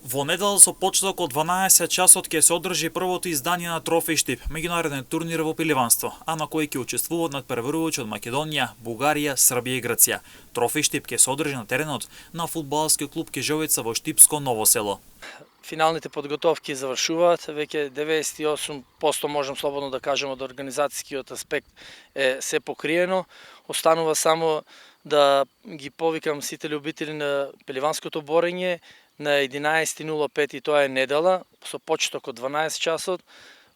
Во недела со почеток од 12 часот ќе се одржи првото издание на Трофеј Штип, меѓународен турнир во пиливанство, а на кој ќе учествуваат надпреварувачи од Македонија, Бугарија, Србија и Грција. Трофеј Штип ќе се одржи на теренот на фудбалски клуб Кежовица во Штипско Ново село. Финалните подготовки завршуваат, веќе 98% можам слободно да кажем од организацијскиот аспект е се покриено. Останува само да ги повикам сите љубители на пиливанското борење на 11.05 и тоа е недела, со почеток од 12 часот,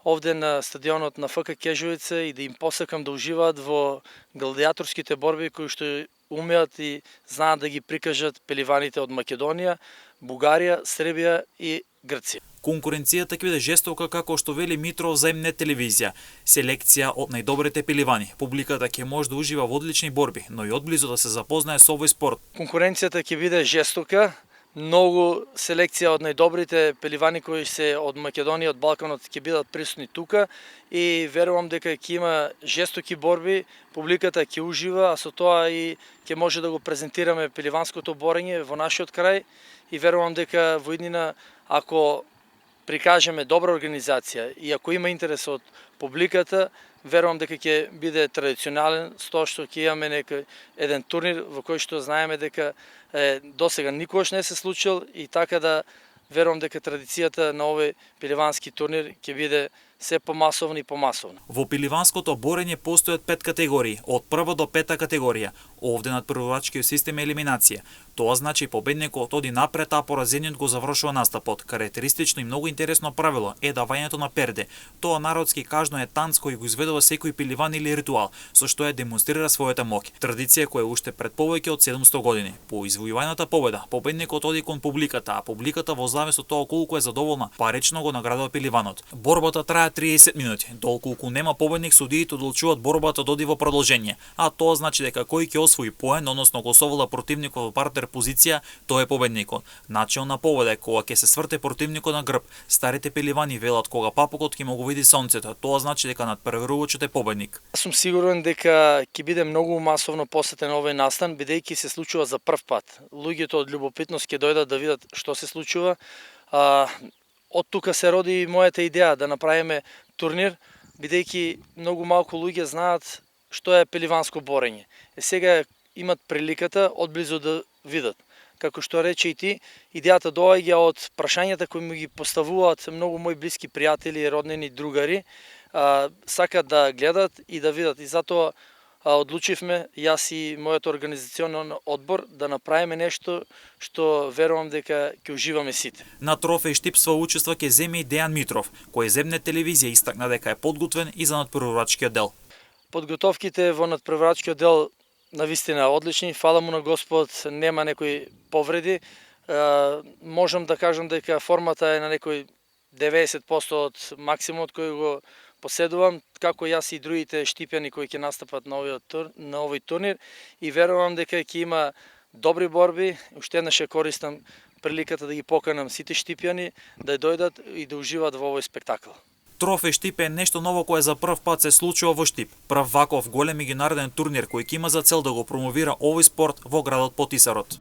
овде на стадионот на ФК Кежовица и да им посакам да уживаат во гладиаторските борби кои што умеат и знаат да ги прикажат пеливаните од Македонија, Бугарија, Србија и Грција. Конкуренцијата ќе биде жестока, како што вели Митров за МН телевизија. Селекција од најдобрите пеливани. Публиката ќе може да ужива во одлични борби, но и одблизу да се запознае со овој спорт. Конкуренцијата ќе биде жестока. Многу селекција од најдобрите пеливани кои се од Македонија, од Балканот ќе бидат присутни тука и верувам дека ќе има жестоки борби, публиката ќе ужива, а со тоа и ќе може да го презентираме пеливанското борење во нашиот крај и верувам дека во иднина, ако прикажеме добра организација и ако има интерес од публиката, верувам дека ќе биде традиционален, со тоа што ќе имаме еден турнир во кој што знаеме дека досега никогаш не се случил и така да верувам дека традицијата на овој пиливански турнир ќе биде се помасовно и помасовно. Во пиливанското борење постојат 5 категории, од прва до пета категорија. Овде надпреварувачкиот систем е елиминација. Тоа значи победникот оди напред, а поразениот го завршува настапот. Карактеристично и многу интересно правило е давањето на перде. Тоа народски кажно е танц кој го изведува секој пиливан или ритуал, со што ја демонстрира својата моќ. Традиција која е уште пред повеќе од 700 години. По извојуваната победа, победникот оди кон публиката, а публиката во завис од тоа колку е задоволна, парично го наградува пиливанот. Борбата трае 30 минути. Доколку нема победник, судиите одлучуваат борбата да оди во продолжение, а тоа значи дека кој ќе освои поен, односно го совлада противникот во партер позиција, тој е победникот. Начинот на победа е кога ќе се сврте противникот на грб. Старите пеливани велат кога папукот ќе му го види сонцето, тоа значи дека надпреварувачот е победник. Јас сум сигурен дека ќе биде многу масовно посетен овој настан, бидејќи се случува за прв пат. Луѓето од љубопитност ќе дојдат да видат што се случува. Од тука се роди мојата идеја да направиме турнир, бидејќи многу малку луѓе знаат што е пеливанско борење. Сега имат приликата одблизу да видат. Како што рече и ти, идејата доаѓа од прашањата кои ми ги поставуваат многу мои блиски пријатели, роднини, другари, сакат да гледат и да видат. И затоа одлучивме, јас и мојот организационен одбор, да направиме нешто што верувам дека ќе уживаме сите. На Трофеј Штип свој учество ќе земе и Дејан Митров, кој земне телевизија истакна дека е подготвен и за надпреварувачкиот дел. Подготовките во надпреварувачкиот дел навистина одлични, фала му на Господ, нема некои повреди. Можам да кажам дека формата е на некој 90% од максимумот кој го поседувам, како јас и другите штипјани кои ќе настапат на овој турнир и верувам дека ќе има добри борби. Уште еднаш користам приликата да ги поканам сите штипјани да дојдат и да уживаат во овој спектакл. Трофеј Штип е нешто ново кое за прв пат се случува во Штип. Прв ваков голем меѓународен турнир кој ќе има за цел да го промовира овој спорт во градот Потисарот.